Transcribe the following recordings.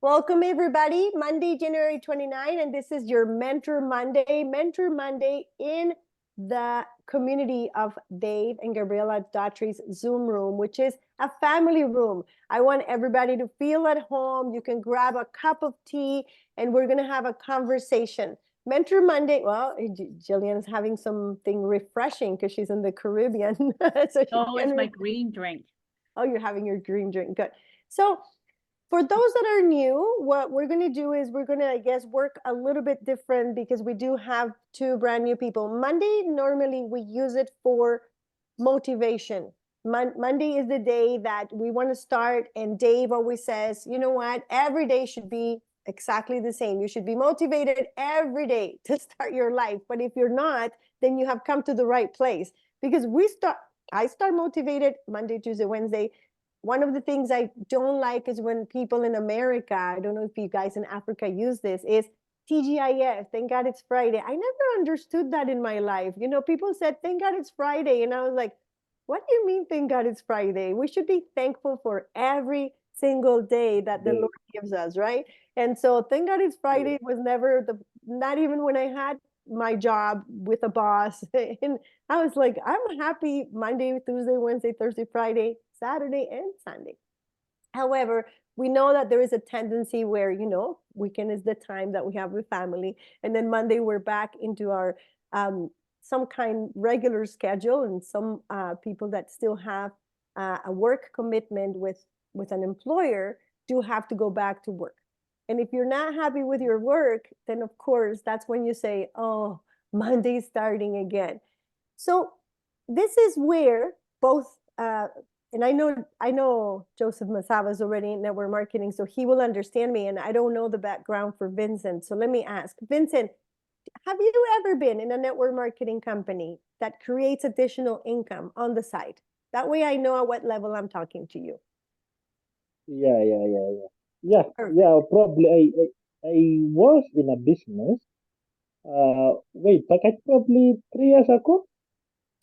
Welcome, everybody. Monday, January 29, and this is your Mentor Monday. Mentor Monday in the community of Dave and Gabriela Daughtry's Zoom room, which is a family room. I want everybody to feel at home. You can grab a cup of tea, and we're going to have a conversation. Mentor Monday, well, Jillian's having something refreshing because she's in the Caribbean. So Oh, it's my green drink. Oh, you're having your green drink. Good. So for those that are new, what we're going to do is we're going to, I guess, work a little bit different because we do have two brand new people. Monday, normally we use it for motivation. Monday is the day that we want to start, and Dave always says, you know what, every day should be exactly the same. You should be motivated every day to start your life. But if you're not, then you have come to the right place because I start motivated Monday, Tuesday, Wednesday. One of the things I don't like is when people in America, I don't know if you guys in Africa use this, is TGIF, thank God it's Friday. I never understood that in my life. You know, people said, thank God it's Friday. And I was like, what do you mean, thank God it's Friday? We should be thankful for every single day that the Lord gives us, right? And so thank God it's Friday was never not even when I had my job with a boss. And I was like, I'm happy Monday, Tuesday, Wednesday, Thursday, Friday, Saturday, and Sunday. However, we know that there is a tendency where, weekend is the time that we have with family. And then Monday, we're back into our some kind regular schedule. And some people that still have a work commitment with an employer do have to go back to work. And if you're not happy with your work, then of course, that's when you say, oh, Monday's starting again. So this is where both, and I know Joseph Masava is already in network marketing, so he will understand me. And I don't know the background for Vincent. So let me ask, Vincent, have you ever been in a network marketing company that creates additional income on the side? That way I know at what level I'm talking to you. Yeah. Perfect. Probably I was in a business. Wait, but I probably 3 years ago.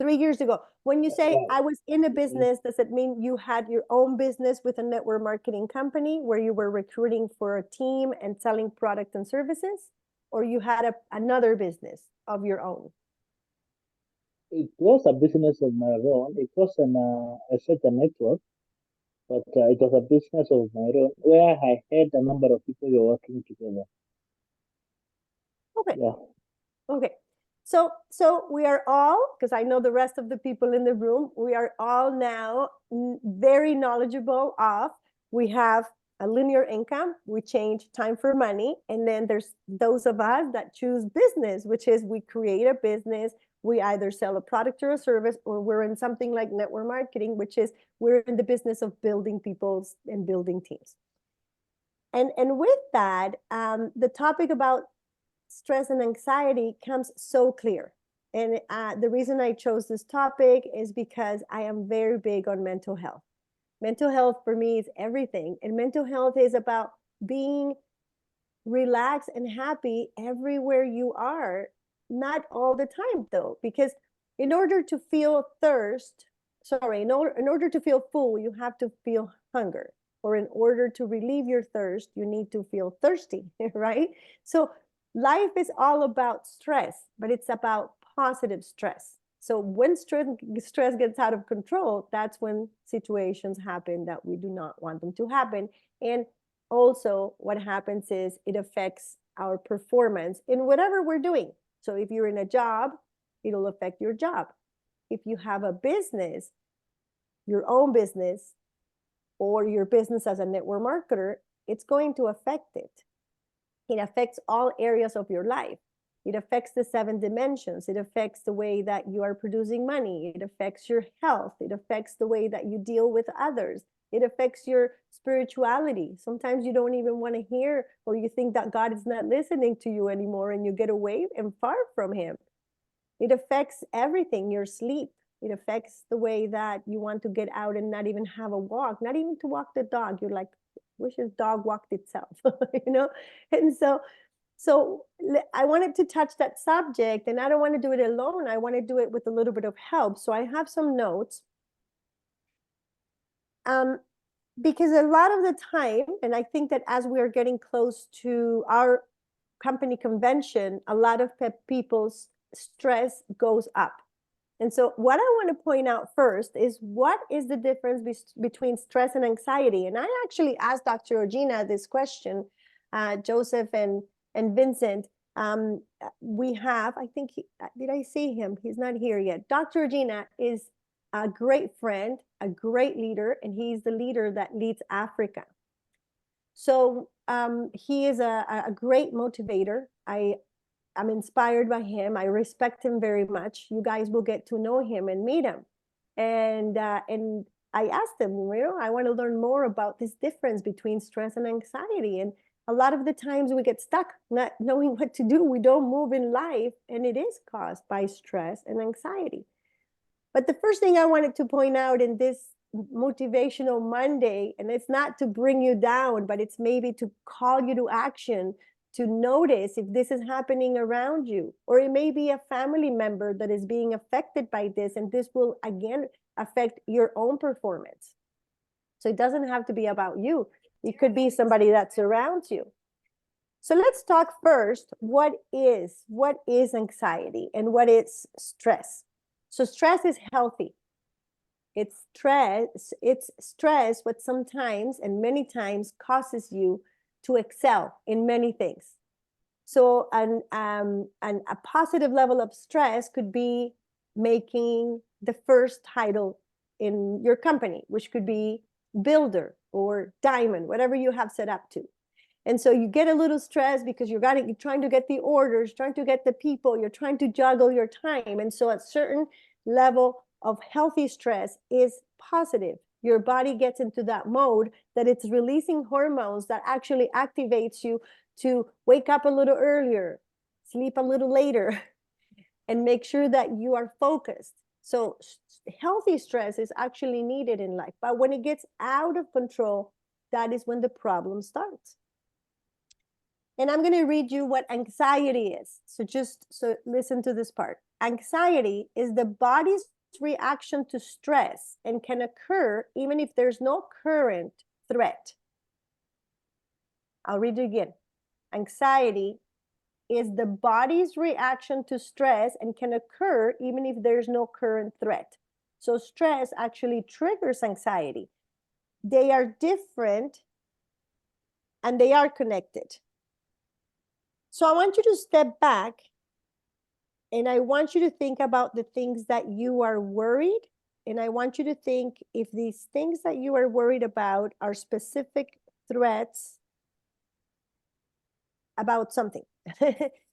3 years ago. When you say Yeah. I was in a Mm, business, does it mean you had your own business with a network marketing company where you were recruiting for a team and selling products and services? Or you had another business of your own? It was a business of my own. It was a social network, but it was a business of my own where I had a number of people who were working together. Okay. Yeah. Okay. So we are all, because I know the rest of the people in the room, we are all now very knowledgeable of, we have a linear income, we change time for money, and then there's those of us that choose business, which is we create a business, we either sell a product or a service, or we're in something like network marketing, which is we're in the business of building people's and building teams. And with that, the topic about stress and anxiety comes so clear. And the reason I chose this topic is because I am very big on mental health. Mental health for me is everything. And mental health is about being relaxed and happy everywhere you are. Not all the time, though, because in order to feel in order to feel full, you have to feel hunger. Or in order to relieve your thirst, you need to feel thirsty, right? So life is all about stress, but it's about positive stress. So when stress gets out of control, that's when situations happen that we do not want them to happen. And also what happens is it affects our performance in whatever we're doing. So if you're in a job, it'll affect your job. If you have a business, your own business, or your business as a network marketer, it's going to affect it. It affects all areas of your life. It affects the 7 dimensions. It affects the way that you are producing money. It affects your health. It affects the way that you deal with others. It affects your spirituality. Sometimes you don't even want to hear, or you think that God is not listening to you anymore, and you get away and far from him. It affects everything, your sleep. It affects the way that you want to get out and not even have a walk, not even to walk the dog. You're like, wish his dog walked itself, you know? And so I wanted to touch that subject, and I don't want to do it alone. I want to do it with a little bit of help. So I have some notes. Because a lot of the time, and I think that as we are getting close to our company convention, a lot of people's stress goes up. And so what I want to point out first is what is the difference between stress and anxiety? And I actually asked Dr. Regina this question, Joseph and Vincent. We have, I think, did I see him? He's not here yet. Dr. Regina is a great friend, a great leader, and he's the leader that leads Africa. So he is a great motivator. I'm inspired by him. I respect him very much. You guys will get to know him and meet him. And I asked him, I want to learn more about this difference between stress and anxiety. And a lot of the times we get stuck not knowing what to do. We don't move in life, and it is caused by stress and anxiety. But the first thing I wanted to point out in this motivational Monday, and it's not to bring you down, but it's maybe to call you to action, to notice if this is happening around you, or it may be a family member that is being affected by this, and this will again affect your own performance. So it doesn't have to be about you. It could be somebody that surrounds you. So let's talk first, what is anxiety and what is stress? So stress is healthy. It's stress what sometimes and many times causes you to excel in many things. So a positive level of stress could be making the first title in your company, which could be builder or diamond, whatever you have set up to. And so you get a little stressed because you're trying to get the orders, trying to get the people, you're trying to juggle your time. And so a certain level of healthy stress is positive. Your body gets into that mode that it's releasing hormones that actually activates you to wake up a little earlier, sleep a little later, and make sure that you are focused. So healthy stress is actually needed in life. But when it gets out of control, that is when the problem starts. And I'm going to read you what anxiety is. So listen to this part. Anxiety is the body's reaction to stress and can occur even if there's no current threat. I'll read it again. Anxiety is the body's reaction to stress and can occur even if there's no current threat. So stress actually triggers anxiety. They are different and they are connected. So I want you to step back and I want you to think about the things that you are worried. And I want you to think if these things that you are worried about are specific threats about something.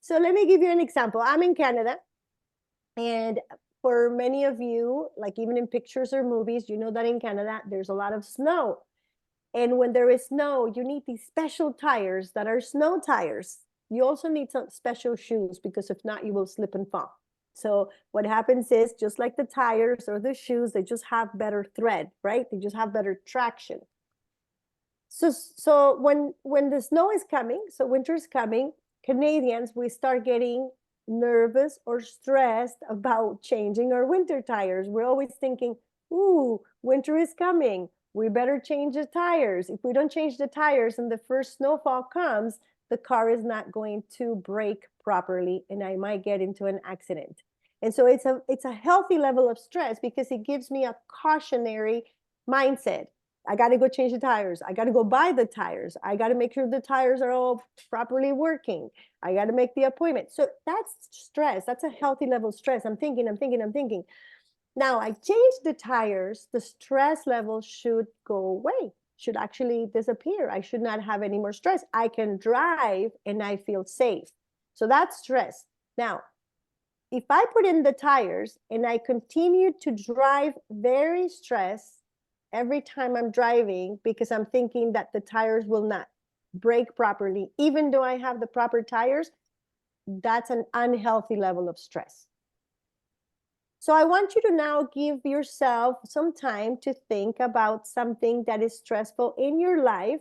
So let me give you an example. I'm in Canada. And for many of you, like even in pictures or movies, you know that in Canada, there's a lot of snow. And when there is snow, you need these special tires that are snow tires. You also need some special shoes because if not, you will slip and fall. So what happens is just like the tires or the shoes, they just have better thread, right? They just have better traction. So when the snow is coming, so winter is coming, Canadians, we start getting nervous or stressed about changing our winter tires. We're always thinking, ooh, winter is coming. We better change the tires. If we don't change the tires and the first snowfall comes, the car is not going to brake properly and I might get into an accident. And so it's a healthy level of stress because it gives me a cautionary mindset. I got to go change the tires. I got to go buy the tires. I got to make sure the tires are all properly working. I got to make the appointment. So that's stress. That's a healthy level of stress. I'm thinking. Now I change the tires, the stress level should go away, should actually disappear. I should not have any more stress. I can drive and I feel safe. So that's stress. Now, if I put in the tires and I continue to drive very stressed every time I'm driving because I'm thinking that the tires will not brake properly, even though I have the proper tires, that's an unhealthy level of stress. So I want you to now give yourself some time to think about something that is stressful in your life,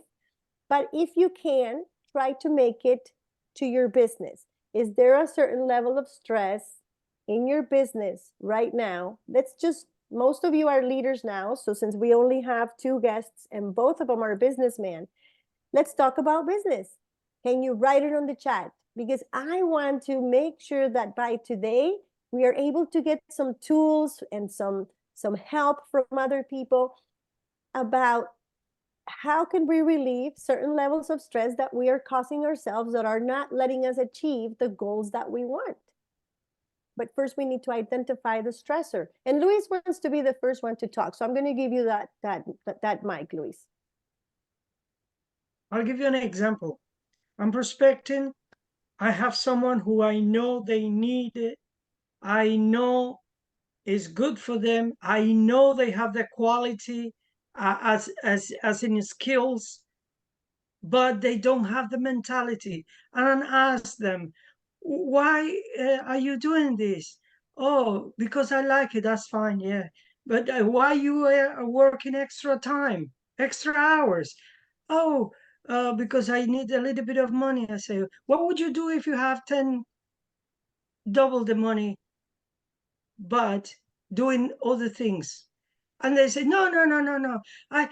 but if you can, try to make it to your business. Is there a certain level of stress in your business right now? Let's just most of you are leaders now. So since we only have 2 guests and both of them are businessmen, let's talk about business. Can you write it on the chat? Because I want to make sure that by today, we are able to get some tools and some help from other people about how can we relieve certain levels of stress that we are causing ourselves that are not letting us achieve the goals that we want. But first we need to identify the stressor. And Luis wants to be the first one to talk. So I'm going to give you that mic, Luis. I'll give you an example. I'm prospecting. I have someone who I know they need it. I know is good for them. I know they have the quality as in skills, but they don't have the mentality. And I ask them, why are you doing this? Oh, because I like it. That's fine. Yeah. But why you are working extra time, extra hours? Oh, because I need a little bit of money. I say, what would you do if you have 10, double the money, but doing other things? And they say, no, no, no, no, no. I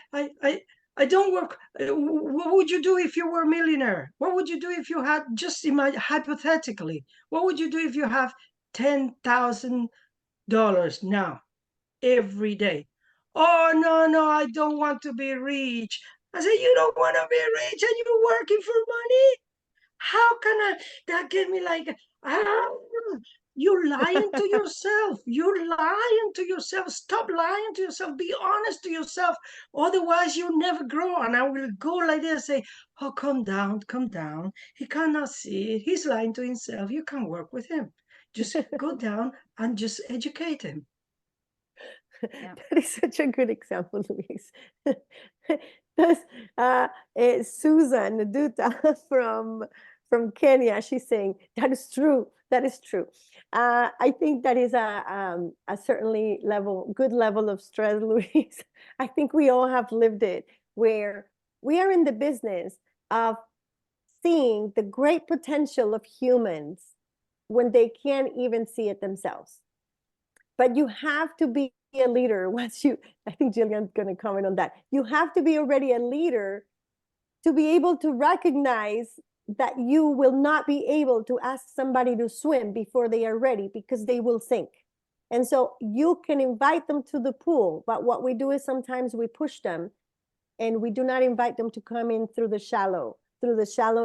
don't work. What would you do if you were a millionaire? What would you do if you had, just imagine, hypothetically, what would you do if you have $10,000 now, every day? Oh, no, no, I don't want to be rich. I said, you don't want to be rich and you're working for money? How can that get me like, ah, you're lying to yourself. You're lying to yourself. Stop lying to yourself. Be honest to yourself. Otherwise, you'll never grow. And I will go like this, say, oh, calm down, calm down. He cannot see it. He's lying to himself. You can't work with him. Just go down and just educate him. Yeah. That is such a good example, Luis. Susan Duta from Kenya, she's saying that is true. That is true. I think that is a certainly good level of stress, Luis. I think we all have lived it, where we are in the business of seeing the great potential of humans when they can't even see it themselves. But you have to be a leader once I think Jillian's going to comment on that. You have to be already a leader to be able to recognize that you will not be able to ask somebody to swim before they are ready, because they will sink. And so you can invite them to the pool, but what we do is sometimes we push them and we do not invite them to come in through the shallow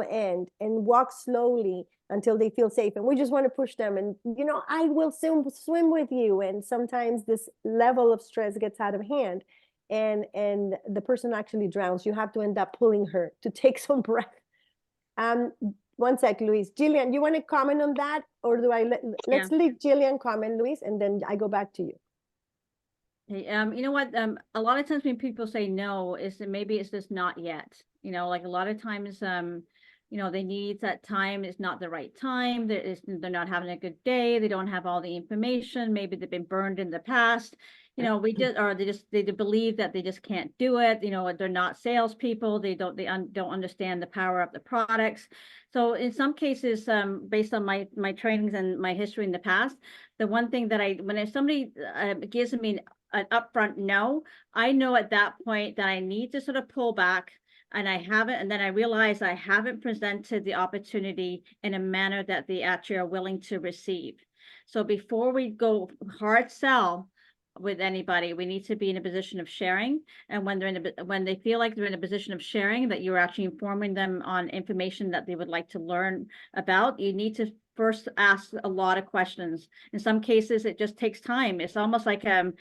end and walk slowly until they feel safe. And we just want to push them and, I will swim with you. And sometimes this level of stress gets out of hand and the person actually drowns. You have to end up pulling her to take some breath. One sec, Luis. Jillian, you want to comment on that? Or do let's leave Jillian comment, Luis, and then I go back to you. You know what? A lot of times when people say no, is that maybe it's just not yet. Like a lot of times, they need that time. It's not the right time. They're not having a good day. They don't have all the information. Maybe they've been burned in the past. They believe that they just can't do it. They're not salespeople. They don't understand the power of the products. So in some cases, based on my trainings and my history in the past, the one thing that when somebody gives me an upfront no, I know at that point that I need to sort of pull back, and I haven't, and then I realize I haven't presented the opportunity in a manner that they actually are willing to receive. So before we go hard sell with anybody, we need to be in a position of sharing. And when they feel like they're in a position of sharing, that you're actually informing them on information that they would like to learn about, you need to first ask a lot of questions. In some cases, it just takes time. It's almost like a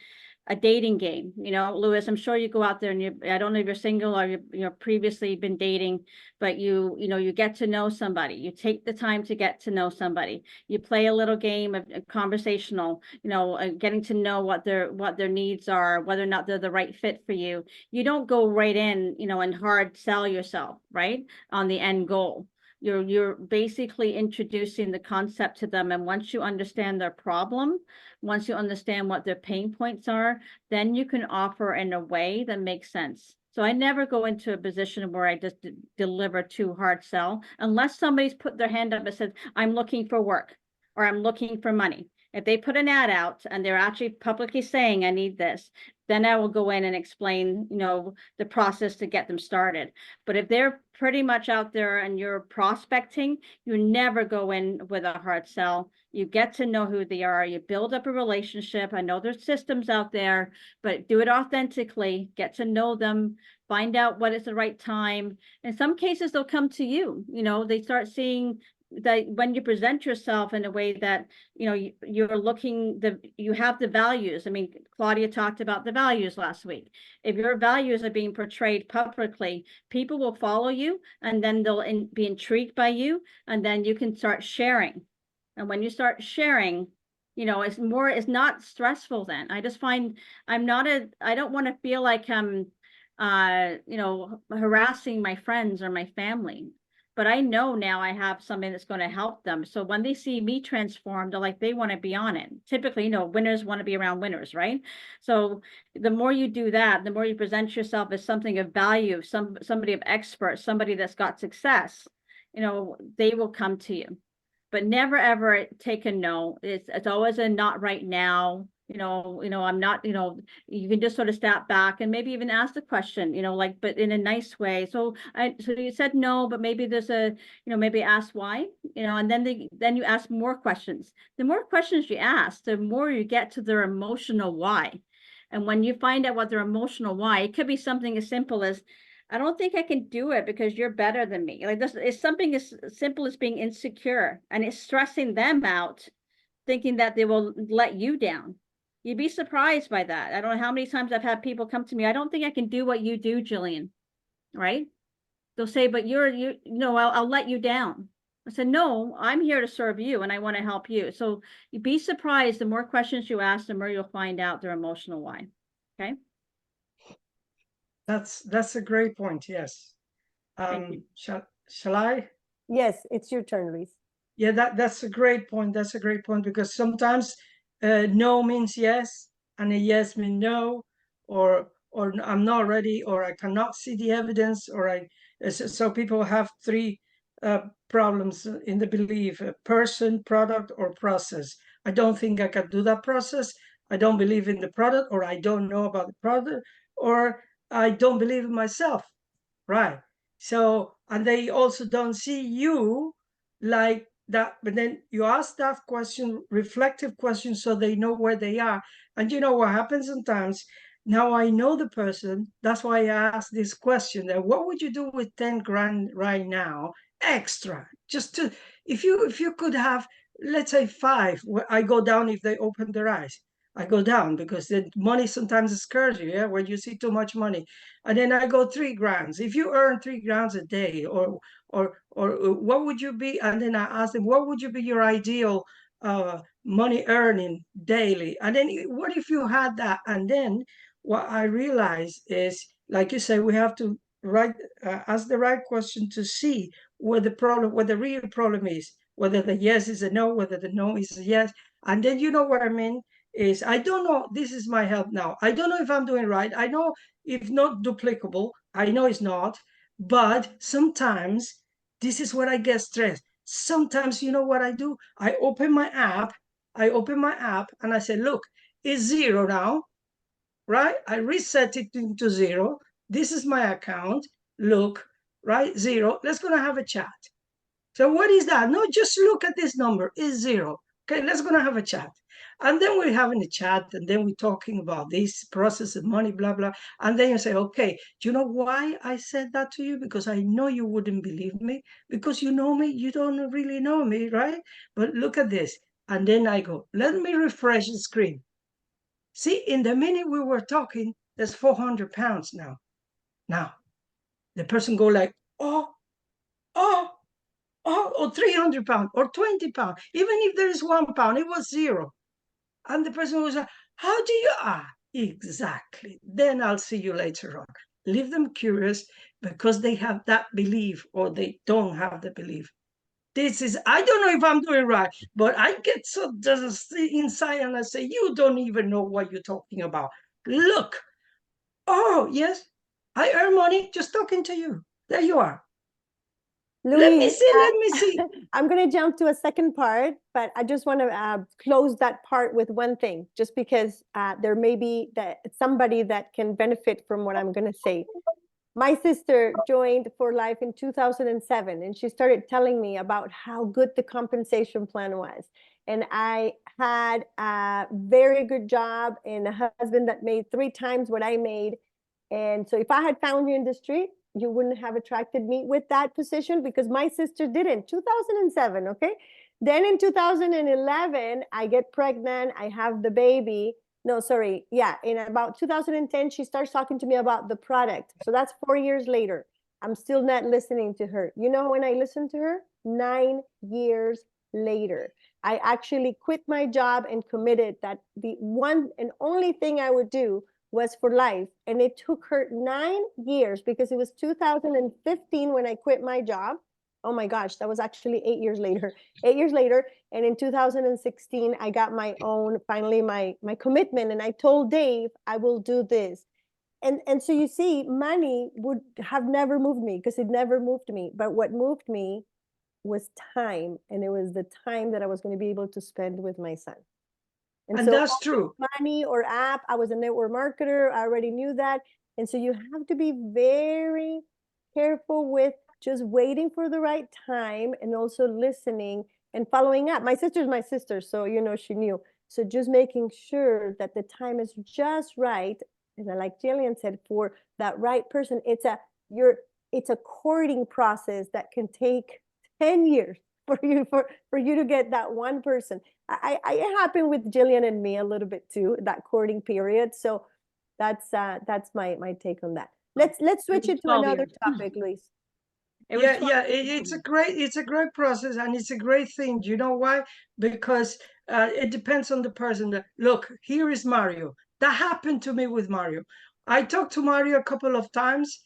dating game, Louis. I'm sure you go out there and I don't know if you're single or you're previously been dating, but you get to know somebody. You take the time to get to know somebody. You play a little game of conversational, getting to know what their needs are, whether or not they're the right fit for you. You don't go right in, and hard sell yourself, right, on the end goal. You're basically introducing the concept to them. And once you understand their problem, once you understand what their pain points are, then you can offer in a way that makes sense. So I never go into a position where I just deliver too hard sell, unless somebody's put their hand up and said, I'm looking for work or I'm looking for money. If they put an ad out and they're actually publicly saying, I need this, then I will go in and explain, the process to get them started. But if they're pretty much out there and you're prospecting, you never go in with a hard sell. You get to know who they are. You build up a relationship. I know there's systems out there, but do it authentically, get to know them, find out what is the right time. In some cases, they'll come to you. They start seeing that when you present yourself in a way that you're looking, you have the values. I mean, Claudia talked about the values last week. If your values are being portrayed publicly, people will follow you, and then they'll be intrigued by you, and then you can start sharing. And when you start sharing, it's not stressful then. I just find I don't want to feel like I'm harassing my friends or my family. But I know now I have something that's going to help them. So when they see me transformed, they want to be on it. Typically, winners want to be around winners, right? So the more you do that, the more you present yourself as something of value, somebody of expert, somebody that's got success, they will come to you. But never ever take a no. It's always a not right now. I'm not, you can just sort of step back and maybe even ask the question, but in a nice way. So you said no, but maybe there's maybe ask why, and then you ask more questions. The more questions you ask, the more you get to their emotional why. And when you find out what their emotional why, it could be something as simple as, I don't think I can do it because you're better than me. Like this is something as simple as being insecure, and it's stressing them out, thinking that they will let you down. You'd be surprised by that. I don't know how many times I've had people come to me, I don't think I can do what you do, Jillian, right? They'll say, but I'll let you down. I said, no, I'm here to serve you and I want to help you. So you'd be surprised, the more questions you ask, the more you'll find out their emotional why. Okay. That's a great point. Yes. Thank you. Shall I? Yes, it's your turn, Luis. Yeah, that's a great point. That's a great point, because sometimes no means yes, and a yes means no, or I'm not ready, or I cannot see the evidence, or so people have three problems in the belief: person, product, or process. I don't think I can do that process. I don't believe in the product, or I don't know about the product, or I don't believe in myself. Right. So, and they also don't see you like that. But then you ask that question, reflective question, so they know where they are. And you know what happens sometimes? Now I know the person. That's why I asked this question. That what would you do with 10 grand right now extra? Just to, if you could have, let's say 5, I go down if they open their eyes. I go down because the money sometimes scares you, yeah, when you see too much money. And then I go 3 grand. If you earn 3 grand a day, or what would you be? And then I ask them, what would you be your ideal money earning daily? And then what if you had that? And then what I realize is, like you say, we have to ask the right question to see where the real problem is, whether the yes is a no, whether the no is a yes. And then you know what I mean? Is I don't know, this is my help now. I don't know if I'm doing right. I know if not duplicable, I know it's not, but sometimes this is where I get stressed. Sometimes, you know what I do? I open my app and I say, look, it's 0 now, right? I reset it into 0. This is my account. Look, right? 0. Let's gonna have a chat. So what is that? No, just look at this number. It's 0. Okay, let's gonna have a chat. And then we're having a chat, and then we're talking about this process of money, blah, blah. And then you say, okay, do you know why I said that to you? Because I know you wouldn't believe me. Because you know me, you don't really know me, right? But look at this. And then I go, let me refresh the screen. See, in the minute we were talking, there's 400 pounds now. Now, the person go like, oh, or 300 pounds or 20 pounds. Even if there is 1 pound, it was 0. And the person was like, how do you, exactly. Then I'll see you later on. Leave them curious, because they have that belief, or they don't have the belief. This is, I don't know if I'm doing right, but I get so inside and I say, you don't even know what you're talking about. Look, oh, yes, I earn money just talking to you. There you are. Let me Luis, see, let me see. I'm going to jump to a second part, but I just want to close that part with one thing, just because there may be somebody that can benefit from what I'm going to say. My sister joined For Life in 2007, and she started telling me about how good the compensation plan was. And I had a very good job and a husband that made 3 times what I made. And so if I had found you in the street, you wouldn't have attracted me with that position, because my sister didn't. 2007, okay? Then in 2011, I get pregnant, I have the baby. No, sorry. Yeah, in about 2010, she starts talking to me about the product. So that's 4 years later. I'm still not listening to her. You know when I listened to her? 9 years later. I actually quit my job and committed that the one and only thing I would do was For Life. And it took her 9 years, because it was 2015 when I quit my job. Oh my gosh, that was actually 8 years later. 8 years later. And in 2016, I got my own, finally, my commitment. And I told Dave, I will do this. And so you see, money would have never moved me, because it never moved me. But what moved me was time. And it was the time that I was going to be able to spend with my son. And so that's true. money or app, I was a network marketer. I already knew that. And so you have to be very careful with just waiting for the right time, and also listening and following up. My sister's my sister, so she knew. So just making sure that the time is just right. And like Jillian said, for that right person, it's a courting process that can take 10 years for you to get that one person. It happened with Jillian and me a little bit too, that courting period. So that's my take on that. Let's switch it to another topic, Luis. It's a great process, and it's a great thing. You know why? Because it depends on the person. Look, here is Mario. That happened to me with Mario. I talked to Mario a couple of times.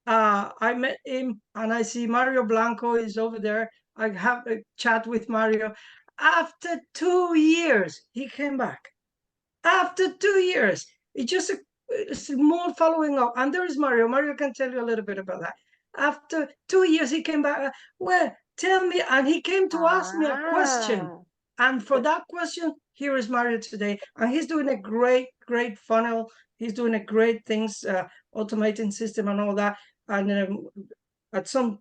I met him, and I see Mario Blanco is over there. I have a chat with Mario. After 2 years, he came back. After 2 years, it's more following up. And there is Mario. Mario can tell you a little bit about that. After 2 years, he came back. Well, tell me. And he came to ask me a question. And for that question, here is Mario today. And he's doing a great, great funnel. He's doing a great things, automating system and all that. And at some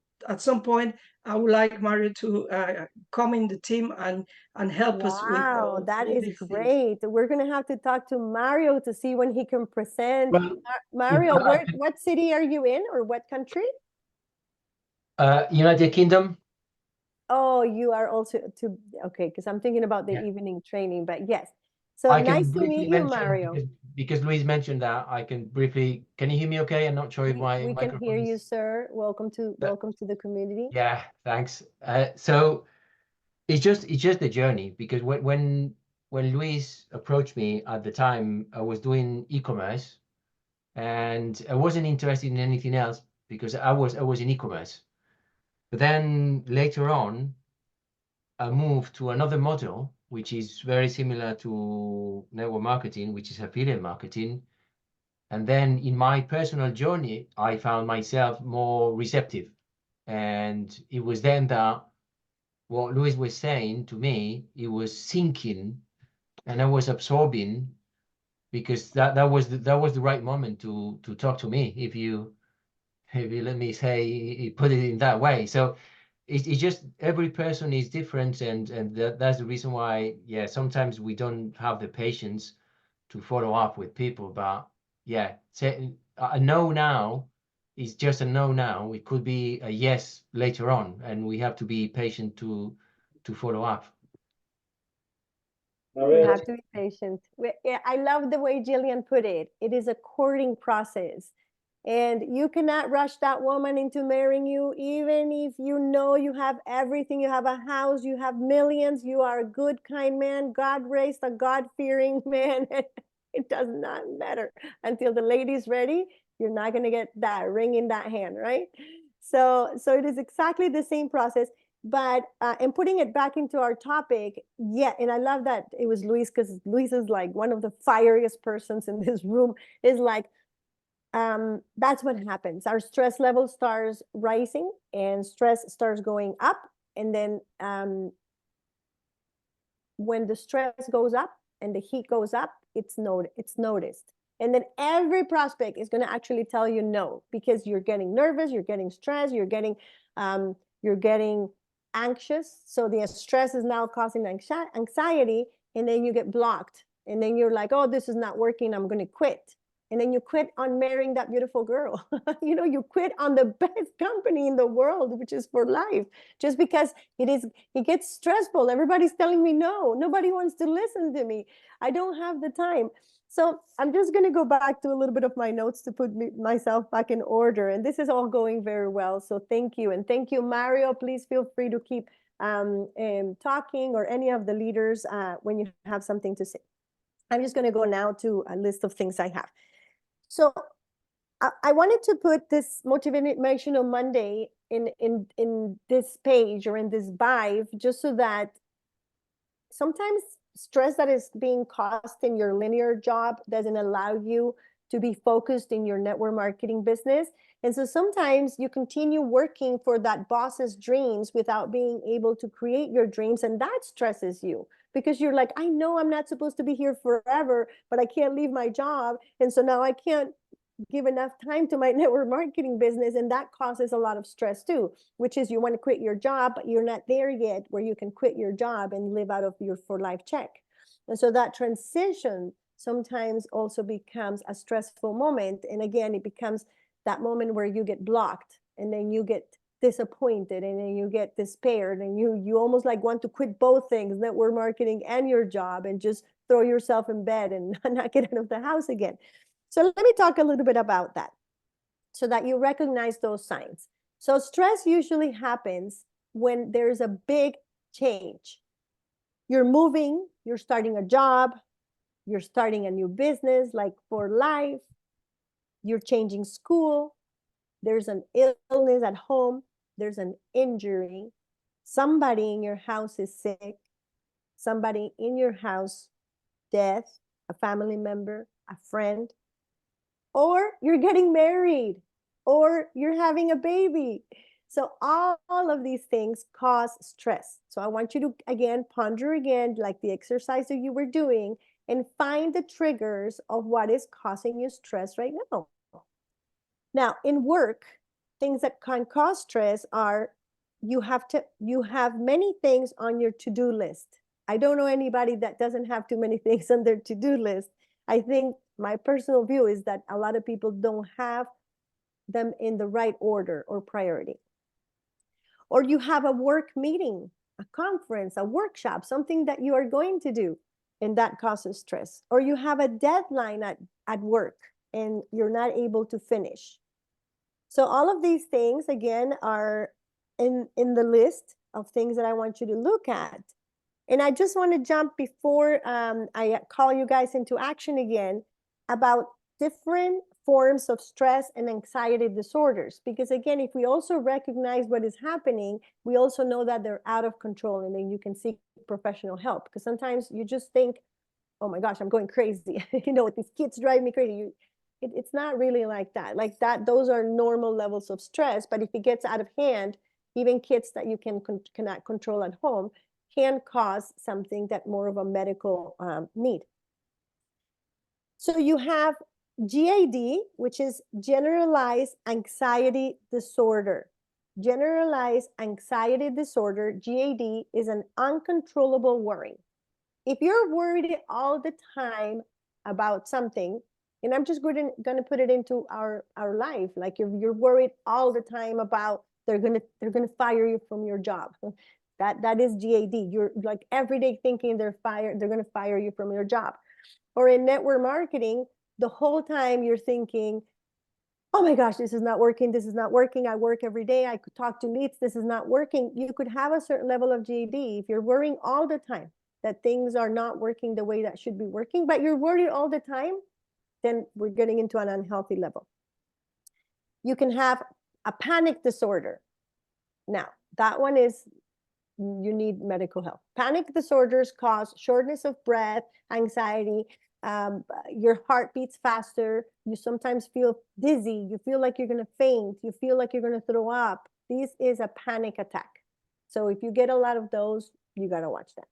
point, I would like Mario to come in the team and help us with Wow, that is these things. great. We're gonna have to talk to Mario to see when he can present. Well, Mario, what city are you in, or what country? United Kingdom. Oh, you are also okay, because I'm thinking about the Yeah. evening training, but yes. So I can nice to briefly meet you, mention, Mario. because Luis mentioned that. I can briefly. Can you hear me okay? I'm not sure if my We can microphone hear you, is... sir. Welcome to the community. Yeah, thanks. So it's just a journey, because when Luis approached me at the time, I was doing e-commerce, and I wasn't interested in anything else, because I was in e-commerce. But then later on, I moved to another model, which is very similar to network marketing, which is affiliate marketing. And then in my personal journey, I found myself more receptive. And it was then that what Luis was saying to me, it was sinking, and I was absorbing, because that was the right moment to talk to me, if you let me say, put it in that way. So it's just, every person is different, and that's the reason why, yeah, sometimes we don't have the patience to follow up with people. But yeah, a no now is just a no now. It could be a yes later on, and we have to be patient to follow up. We have to be patient. I love the way Jillian put it. It is a courting process. And you cannot rush that woman into marrying you, even if you know you have everything. You have a house, you have millions, you are a good, kind man. God raised a God-fearing man. It does not matter until the lady's ready. You're not going to get that ring in that hand, right? So it is exactly the same process. But and putting it back into our topic, yeah, and I love that it was Luis, because Luis is like one of the fieriest persons in this room. Is like, that's what happens. Our stress level starts rising and stress starts going up. And then when the stress goes up and the heat goes up, it's noticed. And then every prospect is going to actually tell you no, because you're getting nervous, you're getting stressed, you're getting anxious. So the stress is now causing anxiety, and then you get blocked. And then you're like, oh, this is not working, I'm going to quit. And then you quit on marrying that beautiful girl. You quit on the best company in the world, which is for life, just because it gets stressful. Everybody's telling me no, nobody wants to listen to me, I don't have the time. So I'm just going to go back to a little bit of my notes to put myself back in order. And this is all going very well. So thank you. And thank you, Mario. Please feel free to keep talking, or any of the leaders when you have something to say. I'm just going to go now to a list of things I have. So I wanted to put this Motivational Monday in this page, or in this vibe, just so that sometimes stress that is being caused in your linear job doesn't allow you to be focused in your network marketing business. And so sometimes you continue working for that boss's dreams without being able to create your dreams, and that stresses you, because you're like, I know I'm not supposed to be here forever, but I can't leave my job. And so now I can't give enough time to my network marketing business, and that causes a lot of stress too, which is you want to quit your job, but you're not there yet where you can quit your job and live out of your for life check. And so that transition sometimes also becomes a stressful moment. And again, it becomes that moment where you get blocked, and then you get disappointed, and then you get despaired, and you almost like want to quit both things, network marketing and your job, and just throw yourself in bed and not get out of the house again. So let me talk a little bit about that, so that you recognize those signs. So stress usually happens when there's a big change. You're moving, you're starting a job, you're starting a new business like for life, you're changing school, there's an illness at home, there's an injury, somebody in your house is sick, somebody in your house, death, a family member, a friend, or you're getting married, or you're having a baby. So all of these things cause stress. So I want you to, again, ponder again, like the exercise that you were doing, and find the triggers of what is causing you stress right now. Now, in work, things that can cause stress are you have many things on your to-do list. I don't know anybody that doesn't have too many things on their to-do list. I think my personal view is that a lot of people don't have them in the right order or priority. Or you have a work meeting, a conference, a workshop, something that you are going to do, and that causes stress. Or you have a deadline at work and you're not able to finish. So all of these things, again, are in the list of things that I want you to look at. And I just want to jump before I call you guys into action again about different forms of stress and anxiety disorders. Because again, if we also recognize what is happening, we also know that they're out of control, and then you can seek professional help. Because sometimes you just think, oh my gosh, I'm going crazy. These kids drive me crazy. It's not really like that. Like that, those are normal levels of stress. But if it gets out of hand, even kids that you cannot control at home can cause something that more of a medical need. So you have GAD, which is generalized anxiety disorder. Generalized anxiety disorder, GAD, is an uncontrollable worry. If you're worried all the time about something, and I'm just going to put it into our life, like you're worried all the time about they're going to fire you from your job. That is GAD. You're like every day thinking they're going to fire you from your job. Or in network marketing, the whole time you're thinking, oh my gosh, this is not working. This is not working. I work every day. I could talk to leads. This is not working. You could have a certain level of GAD if you're worrying all the time that things are not working the way that should be working, but you're worried all the time, then we're getting into an unhealthy level. You can have a panic disorder. Now, that one is, you need medical help. Panic disorders cause shortness of breath, anxiety, your heart beats faster, you sometimes feel dizzy, you feel like you're going to faint, you feel like you're going to throw up. This is a panic attack. So if you get a lot of those, you got to watch that.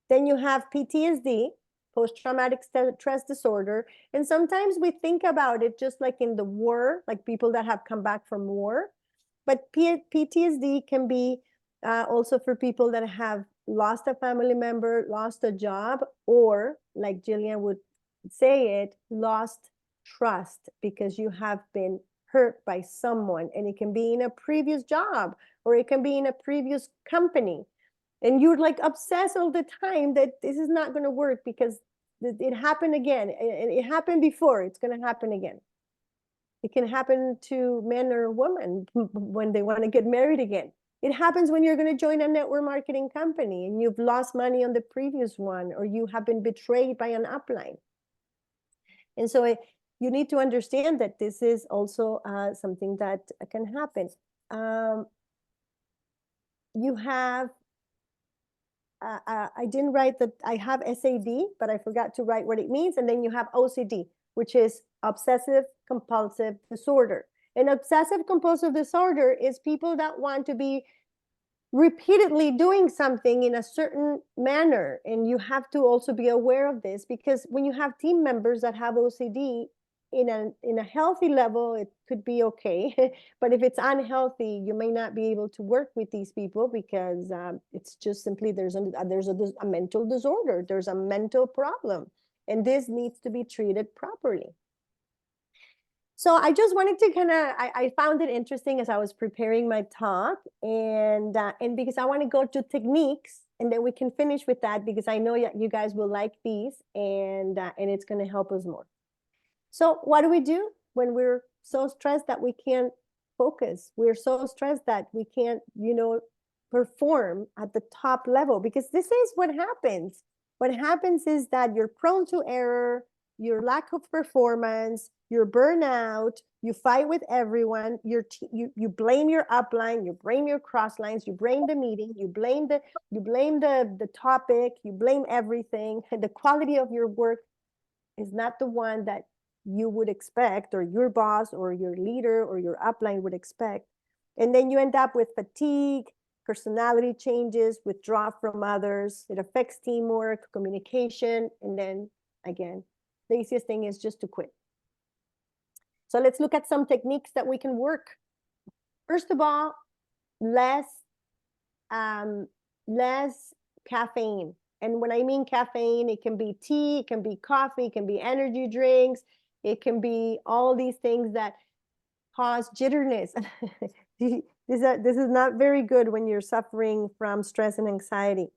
Then you have PTSD, post-traumatic stress disorder. And sometimes we think about it just like in the war, like people that have come back from war. But PTSD can be also for people that have lost a family member, lost a job, or like Jillian would say it, lost trust because you have been hurt by someone. And it can be in a previous job, or it can be in a previous company. And you're like obsessed all the time that this is not going to work because it happened again. It happened before, it's going to happen again. It can happen to men or women when they want to get married again. It happens when you're going to join a network marketing company and you've lost money on the previous one, or you have been betrayed by an upline. And so you need to understand that this is also something that can happen. You have, I didn't write that I have SAD, but I forgot to write what it means. And then you have OCD, which is obsessive compulsive disorder. And obsessive compulsive disorder is people that want to be repeatedly doing something in a certain manner. And you have to also be aware of this, because when you have team members that have OCD in a healthy level, it could be okay. But if it's unhealthy, you may not be able to work with these people because it's just simply there's a mental disorder, there's a mental problem, and this needs to be treated properly. So I just wanted to kind of, I found it interesting as I was preparing my talk, and because I want to go to techniques, and then we can finish with that, because I know you guys will like these, and it's going to help us more. So what do we do when we're so stressed that we can't focus? We're so stressed that we can't, perform at the top level, because this is what happens. What happens is that you're prone to error, your lack of performance, your burnout, you fight with everyone, you blame your upline, you blame your cross lines, you blame the meeting, you blame the topic, you blame everything. And the quality of your work is not the one that you would expect, or your boss or your leader or your upline would expect. And then you end up with fatigue, personality changes, withdraw from others. It affects teamwork, communication, and then again, the easiest thing is just to quit. So let's look at some techniques that we can work. First of all, less caffeine. And when I mean caffeine, it can be tea, it can be coffee, it can be energy drinks, it can be all these things that cause jitterness. This is not very good when you're suffering from stress and anxiety.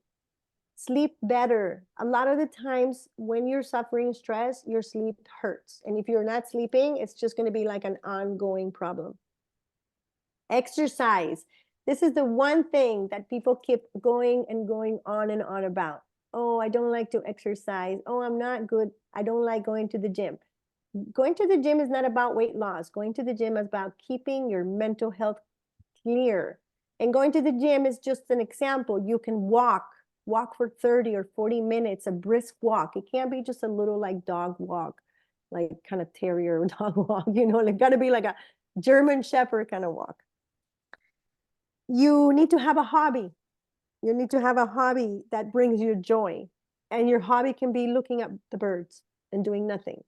Sleep better. A lot of the times when you're suffering stress, your sleep hurts. And if you're not sleeping, it's just going to be like an ongoing problem. Exercise. This is the one thing that people keep going and going on and on about. Oh, I don't like to exercise. Oh, I'm not good. I don't like going to the gym. Going to the gym is not about weight loss. Going to the gym is about keeping your mental health clear. And going to the gym is just an example. You can walk for 30 or 40 minutes, a brisk walk. It can't be just a little like dog walk, like kind of terrier dog walk, it got to be like a German Shepherd kind of walk. You need to have a hobby. You need to have a hobby that brings you joy. And your hobby can be looking at the birds and doing nothing,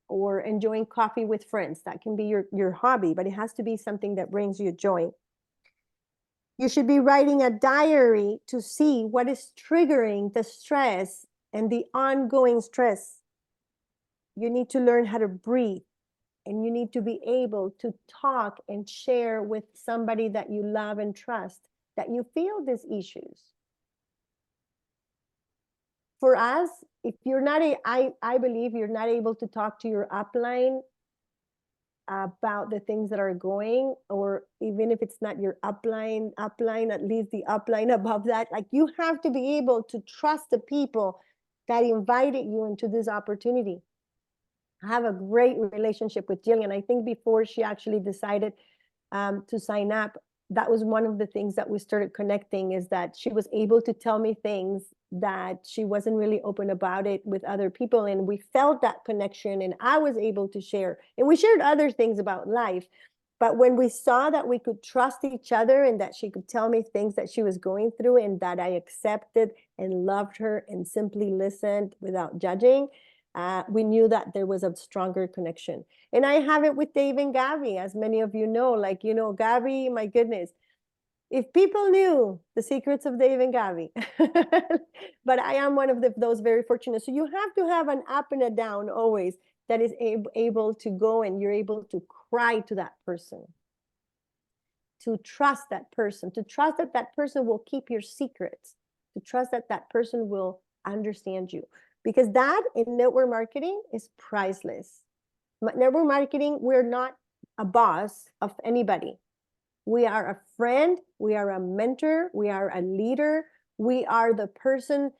or enjoying coffee with friends. That can be your hobby, but it has to be something that brings you joy. You should be writing a diary to see what is triggering the stress and the ongoing stress. You need to learn how to breathe, and you need to be able to talk and share with somebody that you love and trust that you feel these issues. For us, if you're not, I believe you're not able to talk to your upline about the things that are going, or even if it's not your upline, at least the upline above that, like you have to be able to trust the people that invited you into this opportunity. I have a great relationship with Jillian. I think before she actually decided to sign up, that was one of the things that we started connecting, is that she was able to tell me things that she wasn't really open about it with other people. And we felt that connection, and I was able to share, and we shared other things about life. But when we saw that we could trust each other and that she could tell me things that she was going through, and that I accepted and loved her and simply listened without judging, we knew that there was a stronger connection. And I have it with Dave and Gabby, as many of you know. Like, you know, Gabby, my goodness, if people knew the secrets of Dave and Gabby, but I am one of those very fortunate. So you have to have an up and a down always, that is able to go, and you're able to cry to that person, to trust that person, to trust that that person will keep your secrets, to trust that that person will understand you. Because that in network marketing is priceless. Network marketing, we're not a boss of anybody. We are a friend, we are a mentor, we are a leader, we are the person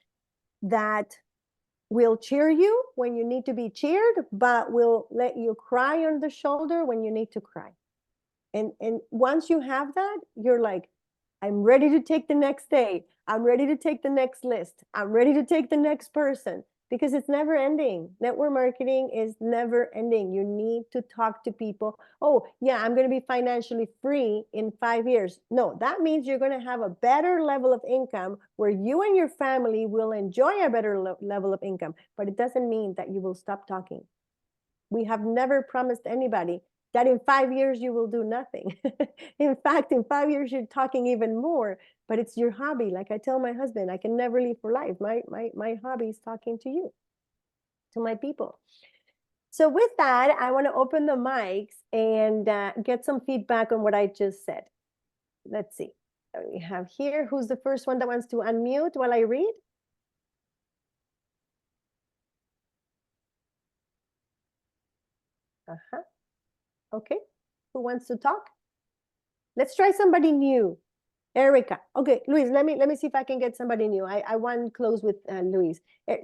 that will cheer you when you need to be cheered, but will let you cry on the shoulder when you need to cry. And once you have that, you're like, I'm ready to take the next day. I'm ready to take the next list. I'm ready to take the next person, because it's never ending. Network marketing is never ending. You need to talk to people. Oh, yeah, I'm going to be financially free in 5 years. No, that means you're going to have a better level of income where you and your family will enjoy a better level of income. But it doesn't mean that you will stop talking. We have never promised anybody that in 5 years you will do nothing. In fact, in 5 years you're talking even more, but it's your hobby. Like I tell my husband, I can never leave for life. My hobby is talking to you, to my people. So with that, I want to open the mics and get some feedback on what I just said. Let's see. We have here, who's the first one that wants to unmute while I read? Uh-huh. Okay, who wants to talk? Let's try somebody new. Erica. Okay, Luis, let me see if I can get somebody new. I want to close with Luis. I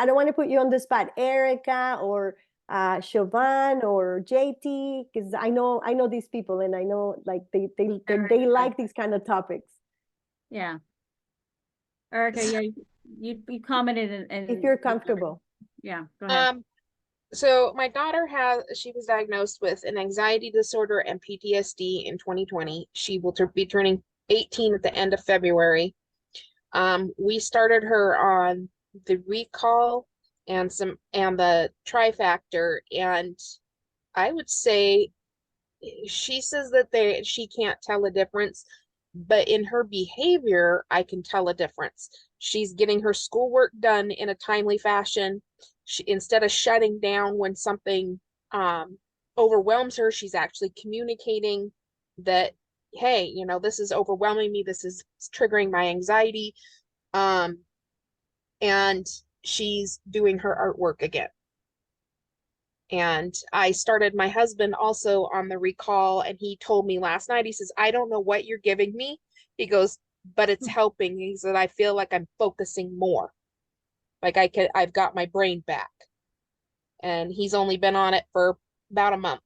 don't want to put you on the spot. Erica or Siobhan or JT, because I know these people, and I know like they like these kind of topics. Yeah. Erica, yeah, you commented and If you're comfortable. Yeah, go ahead. So my daughter she was diagnosed with an anxiety disorder and PTSD in 2020. She will be turning 18 at the end of February. We started her on the recall and the trifactor, and I would say she says that she can't tell a difference, but in her behavior, I can tell a difference. She's getting her schoolwork done in a timely fashion. Instead of shutting down when something overwhelms her, she's actually communicating that, hey, this is overwhelming me. This is triggering my anxiety. And she's doing her artwork again. And I started my husband also on the recall, and he told me last night, he says, I don't know what you're giving me. He goes, but it's helping. He said, I feel like I'm focusing more. Like I've got my brain back. And he's only been on it for about a month.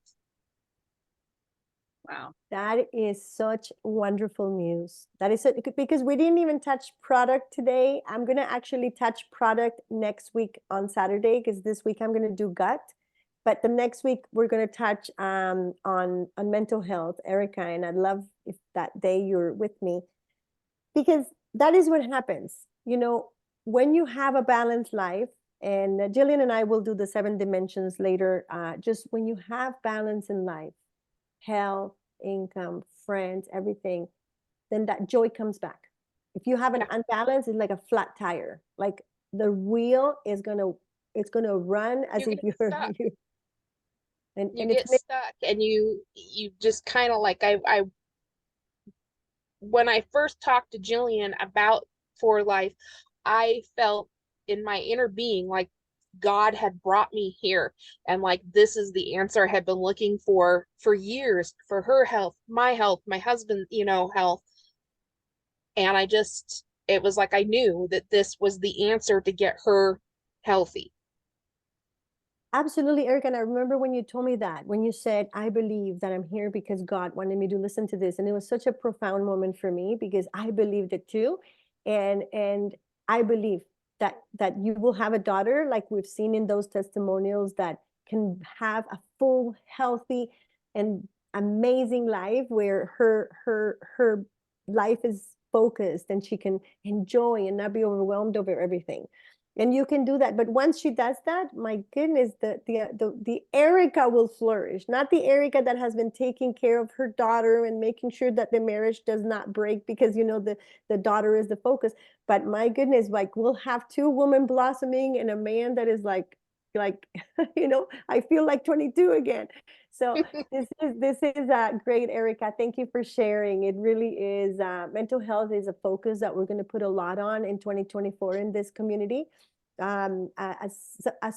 Wow. That is such wonderful news. That is because we didn't even touch product today. I'm going to actually touch product next week on Saturday, because this week I'm going to do gut. But the next week we're going to touch on mental health, Erica, and I'd love if that day you're with me, because that is what happens. When you have a balanced life, and Jillian and I will do the 7 dimensions later, just when you have balance in life, health, income, friends, everything, then that joy comes back. If you have an unbalance, it's like a flat tire. Like the wheel is gonna run as if you're and you it's get stuck, and you just kind of like I when I first talked to Jillian about For Life, I felt in my inner being like God had brought me here, and like this is the answer I had been looking for years, for her health, my husband, health. And it was like I knew that this was the answer to get her healthy. Absolutely, Erica. And I remember when you told me that, when you said, I believe that I'm here because God wanted me to listen to this. And it was such a profound moment for me because I believed it too. And I believe that you will have a daughter like we've seen in those testimonials that can have a full, healthy, and amazing life where her life is focused and she can enjoy and not be overwhelmed over everything. And you can do that. But once she does that, my goodness, the Erica will flourish, not the Erica that has been taking care of her daughter and making sure that the marriage does not break because the daughter is the focus. But my goodness, like we'll have two women blossoming and a man that is like I feel like 22 again. So this is great, Erica. Thank you for sharing. It really is. Mental health is a focus that we're going to put a lot on in 2024 in this community. As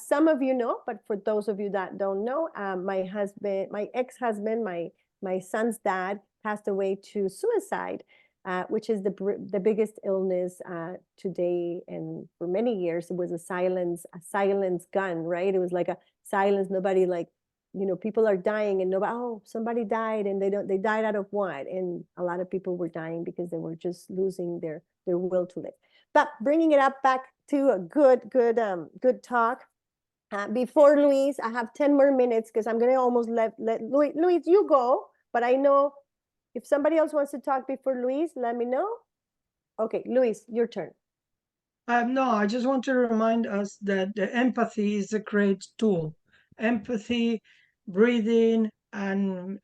some of you know, but for those of you that don't know, my ex-husband, my son's dad passed away to suicide, which is the biggest illness today. And for many years, it was a silence gun, right? It was like a silence. Nobody people are dying and nobody, oh, somebody died and they died out of what? And a lot of people were dying because they were just losing their will to live. But bringing it up back to a good talk. Before Luis, I have 10 more minutes because I'm gonna almost let Luis, you go. But I know if somebody else wants to talk before Luis, let me know. Okay, Luis, your turn. No, I just want to remind us that the empathy is a great tool. Empathy, breathing, and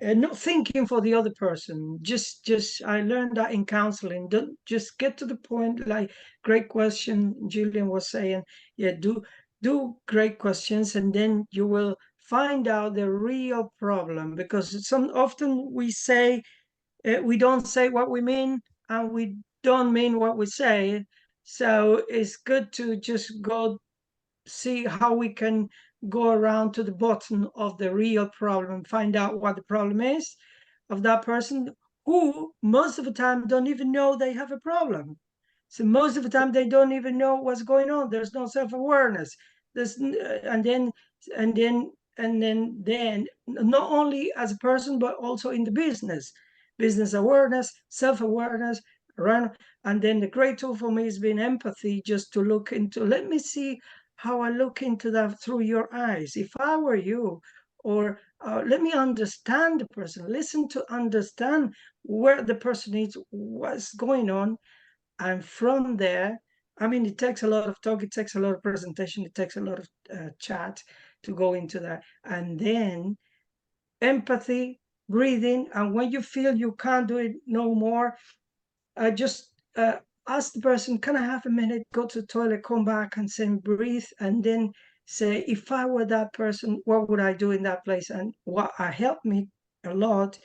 not thinking for the other person. Just I learned that in counseling. Don't just get to the point. Like great question, Julian was saying. Yeah, do great questions, and then you will find out the real problem. Because often we don't say what we mean, and we don't mean what we say. So it's good to just go see how we can go around to the bottom of the real problem, find out what the problem is of that person who most of the time don't even know they have a problem. So most of the time they don't even know what's going on. There's no self-awareness. There's and then not only as a person but also in the business awareness, self-awareness around. And then the great tool for me has been empathy, just to look into, let me see how I look into that through your eyes. If I were you, or let me understand the person, listen to understand where the person is, what's going on. And from there, I mean, it takes a lot of talk, it takes a lot of presentation, it takes a lot of chat to go into that. And then empathy, breathing, and when you feel you can't do it no more, just ask the person, can I have a minute, go to the toilet, come back and say breathe, and then say, if I were that person, what would I do in that place? And what helped me a lot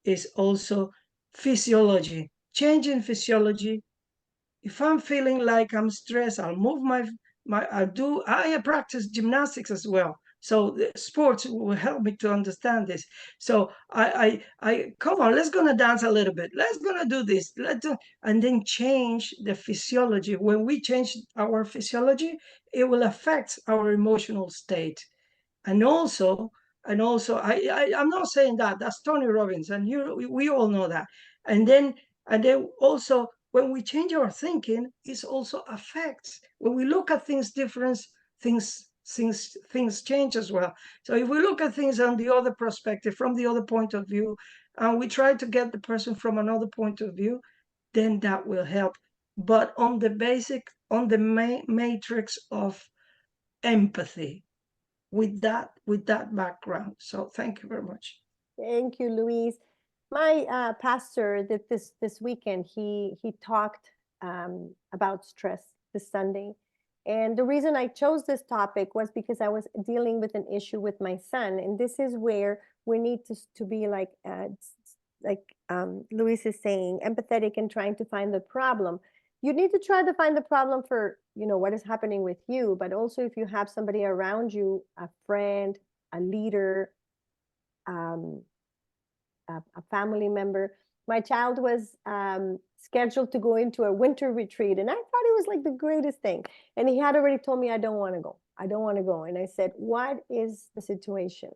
is also physiology, changing physiology. If I'm feeling like I'm stressed, I'll move I practice gymnastics as well. So the sports will help me to understand this. So I come on, let's gonna dance a little bit. Let's gonna do this. And then change the physiology. When we change our physiology, it will affect our emotional state. And also, I'm not saying that's Tony Robbins, and we all know that. And then also, when we change our thinking, it also affects when we look at things different. Things change as well. So if we look at things on the other perspective, from the other point of view, and we try to get the person from another point of view, then that will help. But on the matrix of empathy, with that background. So thank you very much. Thank you, Luis. My pastor this weekend, he talked about stress this Sunday. And the reason I chose this topic was because I was dealing with an issue with my son. And this is where we need to be like Luis is saying, empathetic and trying to find the problem. You need to try to find the problem for, what is happening with you, but also if you have somebody around you, a friend, a leader, a family member, my child was scheduled to go into a winter retreat, and I thought it was like the greatest thing. And he had already told me, I don't want to go. I don't want to go. And I said, what is the situation?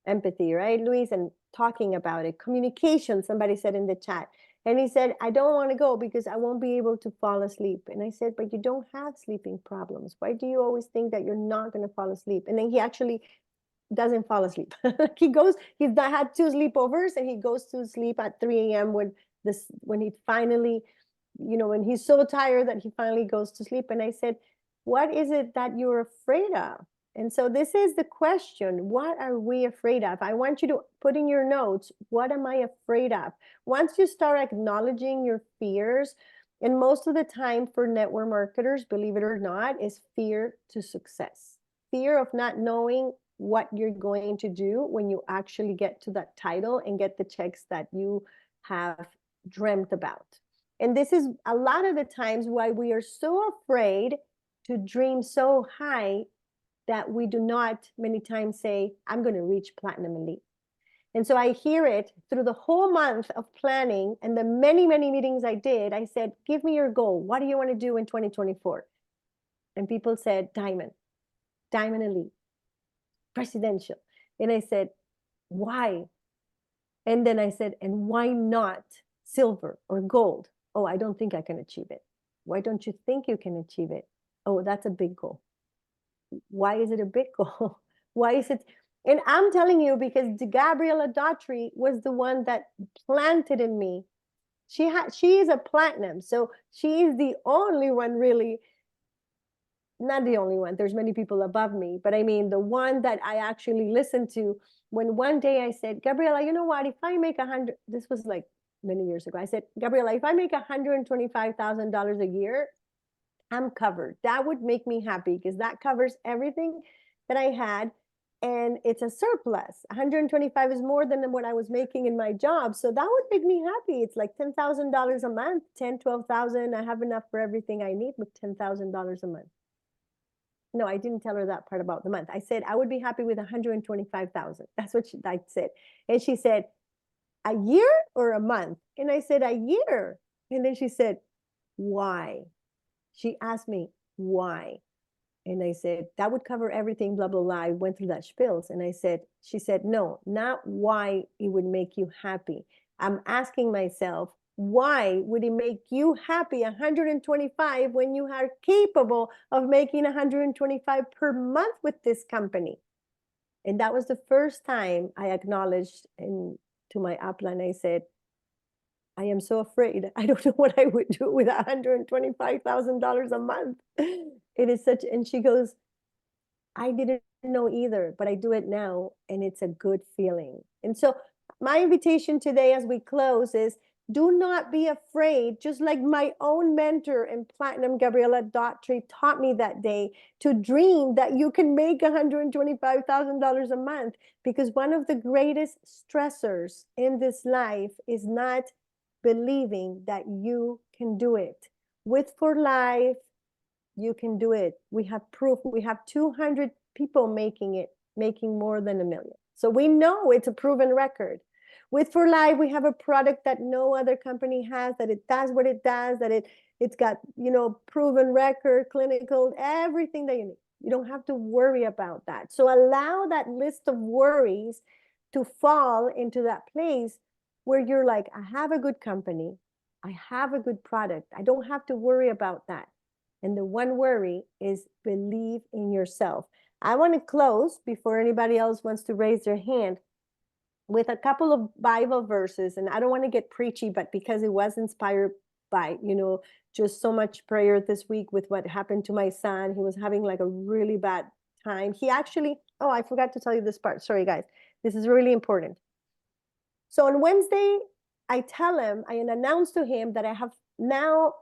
Empathy, right, Luis? And talking about it. Communication, somebody said in the chat. And he said, I don't want to go because I won't be able to fall asleep. And I said, but you don't have sleeping problems. Why do you always think that you're not going to fall asleep? And then he actually doesn't fall asleep. He's had 2 sleepovers, and he goes to sleep at 3 a.m. when he finally, when he's so tired that he finally goes to sleep. And I said, what is it that you're afraid of? And so this is the question. What are we afraid of? I want you to put in your notes, what am I afraid of? Once you start acknowledging your fears, and most of the time for network marketers, believe it or not, is fear to success. Fear of not knowing what you're going to do when you actually get to that title and get the checks that you have dreamt about. And this is a lot of the times why we are so afraid to dream so high that we do not many times say, I'm going to reach Platinum Elite. And so I hear it through the whole month of planning and the many, many meetings I did. I said, give me your goal. What do you want to do in 2024? And people said, Diamond Elite, Presidential. And I said, why? And then I said, and why not silver or gold? Oh, I don't think I can achieve it. Why don't you think you can achieve it? Oh, that's a big goal. Why is it a big goal? Why is it? And I'm telling you, because Gabriela Daughtry was the one that planted in me. She is a platinum. So she is the only one, really, not the only one. There's many people above me, but I mean, the one that I actually listened to when one day I said, Gabriela, you know what? If I make 100, this was like many years ago. I said, Gabriela, if I make $125,000 a year, I'm covered. That would make me happy because that covers everything that I had. And it's a surplus. 125 is more than what I was making in my job. So that would make me happy. It's like $10,000 a month, 10, 12,000. I have enough for everything I need with $10,000 a month. No, I didn't tell her that part about the month. I said, I would be happy with 125,000. That's what I said. And she said, a year or a month? And I said, a year. And then she said, why? She asked me, why? And I said, that would cover everything, blah, blah, blah. I went through that spills. And she said, no, not why it would make you happy. I'm asking myself, why would it make you happy 125 when you are capable of making 125 per month with this company? And that was the first time I acknowledged to my upline, I said, I am so afraid. I don't know what I would do with $125,000 a month. It is such, and she goes, I didn't know either, but I do it now, and it's a good feeling. And so my invitation today as we close is, do not be afraid, just like my own mentor in Platinum, Gabriela Daughtry, taught me that day, to dream that you can make $125,000 a month, because one of the greatest stressors in this life is not believing that you can do it. With For Life, you can do it. We have proof. We have 200 people making it, making more than $1 million. So we know it's a proven record. With For Life, we have a product that no other company has, that it does what it does, that it's got, proven record, clinical, everything that you need. You don't have to worry about that. So allow that list of worries to fall into that place where you're like, I have a good company, I have a good product, I don't have to worry about that. And the one worry is believe in yourself. I want to close before anybody else wants to raise their hand with a couple of Bible verses. And I don't want to get preachy, but because it was inspired by, just so much prayer this week with what happened to my son. He was having like a really bad time. He actually, oh, I forgot to tell you this part. Sorry, guys. This is really important. So on Wednesday, I tell him, I announce to him that I have now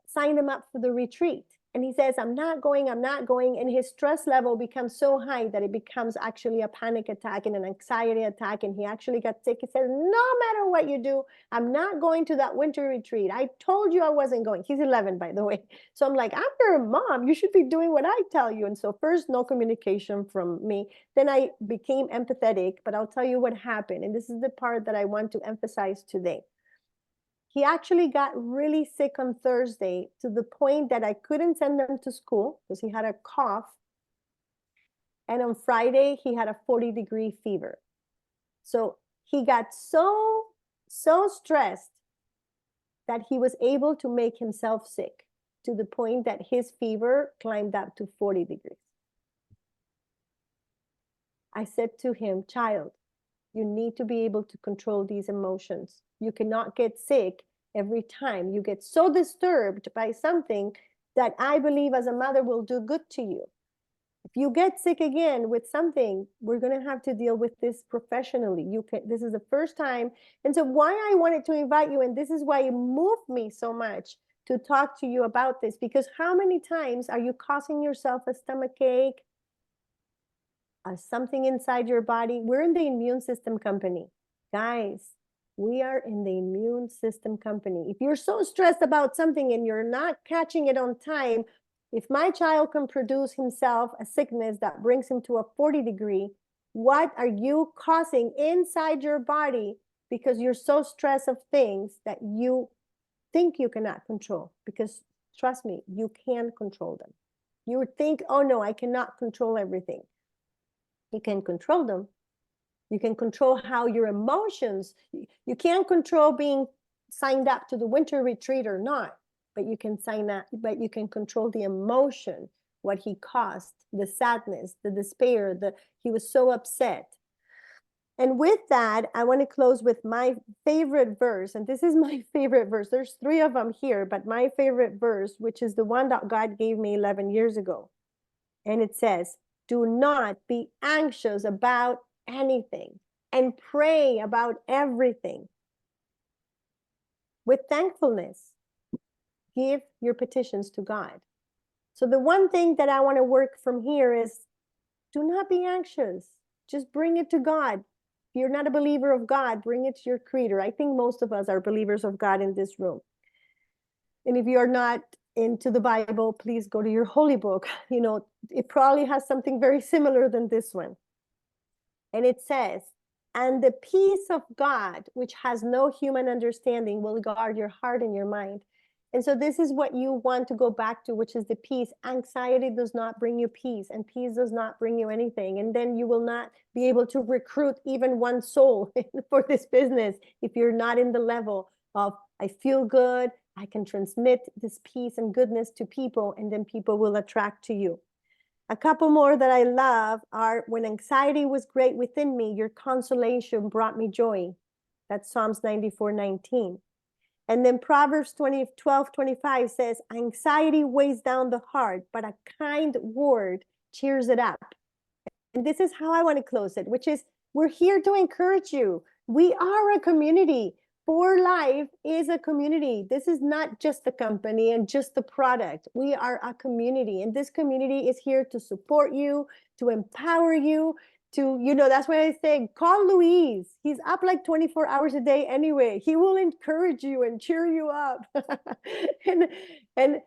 signed him up for the retreat. And he says, I'm not going. And his stress level becomes so high that it becomes actually a panic attack and an anxiety attack. And he actually got sick. He says, no matter what you do, I'm not going to that winter retreat. I told you I wasn't going. He's 11, by the way. So I'm like, I'm your mom. You should be doing what I tell you. And so first, no communication from me. Then I became empathetic, but I'll tell you what happened. And this is the part that I want to emphasize today. He actually got really sick on Thursday to the point that I couldn't send him to school because he had a cough. And on Friday, he had a 40-degree fever. So he got so stressed that he was able to make himself sick to the point that his fever climbed up to 40 degrees. I said to him, child, you need to be able to control these emotions. You cannot get sick every time. You get so disturbed by something that I believe as a mother will do good to you. If you get sick again with something, we're going to have to deal with this professionally. This is the first time. And so why I wanted to invite you, and this is why it moved me so much to talk to you about this, because how many times are you causing yourself a stomach ache, something inside your body? We're in the immune system company. Guys, we are in the immune system company. If you're so stressed about something and you're not catching it on time, if my child can produce himself a sickness that brings him to a 40-degree, what are you causing inside your body because you're so stressed of things that you think you cannot control? Because trust me, you can control them. You would think, oh no, I cannot control everything. You can control them. You can control how your emotions, you can't control being signed up to the winter retreat or not, but you can but you can control the emotion, what he caused, the sadness, the despair, he was so upset. And with that, I want to close with my favorite verse. And this is my favorite verse. There's 3 of them here, but my favorite verse, which is the one that God gave me 11 years ago. And it says, do not be anxious about anything and pray about everything. With thankfulness, give your petitions to God. So the one thing that I want to work from here is do not be anxious. Just bring it to God. If you're not a believer of God, bring it to your creator. I think most of us are believers of God in this room. And if you're not into the Bible, please go to your holy book. You know, it probably has something very similar than this one. And it says, and the peace of God, which has no human understanding, will guard your heart and your mind. And so this is what you want to go back to, which is the peace. Anxiety does not bring you peace, and peace does not bring you anything. And then you will not be able to recruit even one soul for this business if you're not in the level of, I feel good, I can transmit this peace and goodness to people, and then people will attract to you. A couple more that I love are, when anxiety was great within me, your consolation brought me joy. That's Psalms 94:19. And then Proverbs 12:25 says, anxiety weighs down the heart, but a kind word cheers it up. And this is how I want to close it, which is, we're here to encourage you. We are a community. For Life is a community. This is not just the company and just the product. We are a community, and this community is here to support you, to empower you, to, you know, that's why I say, call Luis. He's up like 24 hours a day anyway. He will encourage you and cheer you up. and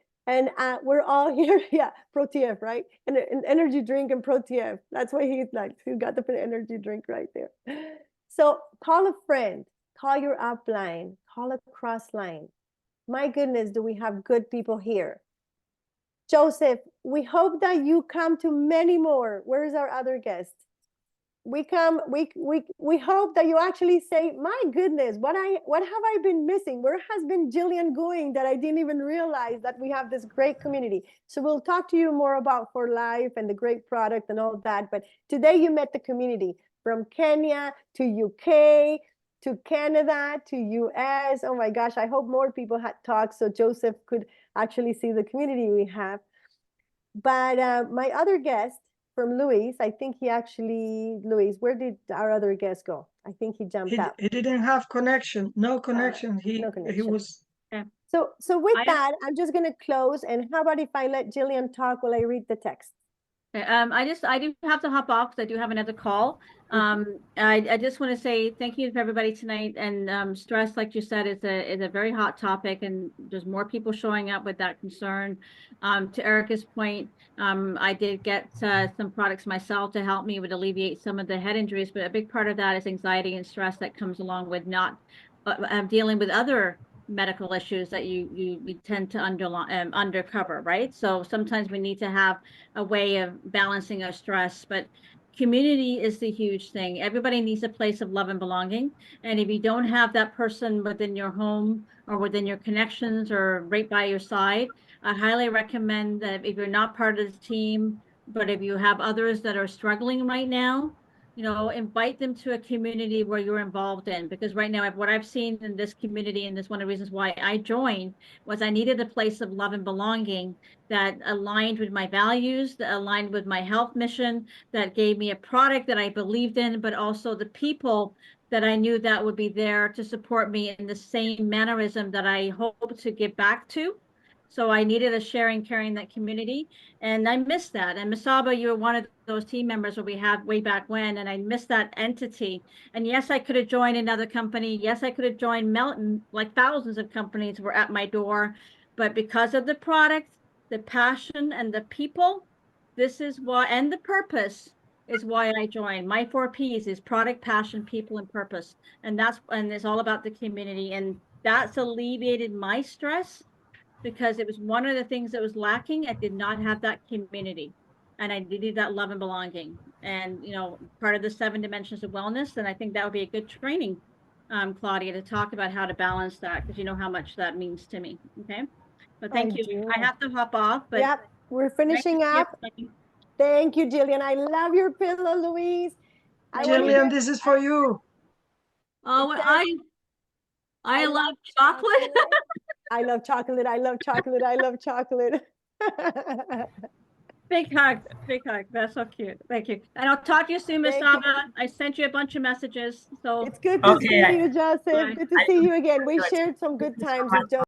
we're all here. Yeah, ProTF, right? And an energy drink and ProTF. That's why he's like, he got the energy drink right there. So call a friend. Call your upline, call a cross line. My goodness, do we have good people here? Joseph, we hope that you come to many more. Where is our other guest? We hope that you actually say, my goodness, what have I been missing? Where has been Jillian going that I didn't even realize that we have this great community? So we'll talk to you more about For Life and the great product and all that. But today you met the community from Kenya to UK, to Canada, to US. Oh my gosh, I hope more people had talks so Joseph could actually see the community we have. But my other guest from Luis, I think he actually, Luis, where did our other guest go? I think he jumped out. He didn't have connection, no connection. No connection. He was. Yeah. So with I- that, I'm just gonna close, and how about if I let Jillian talk while I read the text? Okay, I do have to hop off because I do have another call. I just want to say thank you to everybody tonight. And stress, like you said, is a very hot topic, and there's more people showing up with that concern. To Erica's point, I did get some products myself to help me with alleviate some of the head injuries, but a big part of that is anxiety and stress that comes along with not dealing with other medical issues that we tend to undercover, right? So sometimes we need to have a way of balancing our stress, but community is the huge thing. Everybody needs a place of love and belonging. And if you don't have that person within your home or within your connections or right by your side, I highly recommend that if you're not part of the team, but if you have others that are struggling right now, invite them to a community where you're involved in, because right now what I've seen in this community, and this is one of the reasons why I joined, was I needed a place of love and belonging that aligned with my values, that aligned with my health mission, that gave me a product that I believed in, but also the people that I knew that would be there to support me in the same mannerism that I hope to give back to. So I needed a sharing, caring, that community. And I missed that. And Masaba, you were one of those team members that we had way back when, and I missed that entity. And yes, I could have joined another company. Yes, I could have joined like thousands of companies were at my door. But because of the product, the passion, and the people, this is why, and the purpose is why I joined. My 4 Ps is product, passion, people, and purpose. And it's all about the community. And that's alleviated my stress, because it was one of the things that was lacking. I did not have that community, and I needed that love and belonging. And, part of the 7 dimensions of wellness. And I think that would be a good training, Claudia, to talk about how to balance that, because you know how much that means to me. Okay. But thank you. do. I have to hop off, but Yep, we're finishing up. Thank you, Jillian. I love your pillow, Louise. I want to Jillian, hear. this is for you. Oh, It says, I love chocolate. I love chocolate. I love chocolate. I love chocolate. Big hug. Big hug. That's so cute. Thank you. And I'll talk to you soon, Miss Thank you. Saba. I sent you a bunch of messages. So It's good to Okay, see you, Joseph. Bye. Good to see you again. We Good. shared some good Thank you so times much. with Joseph.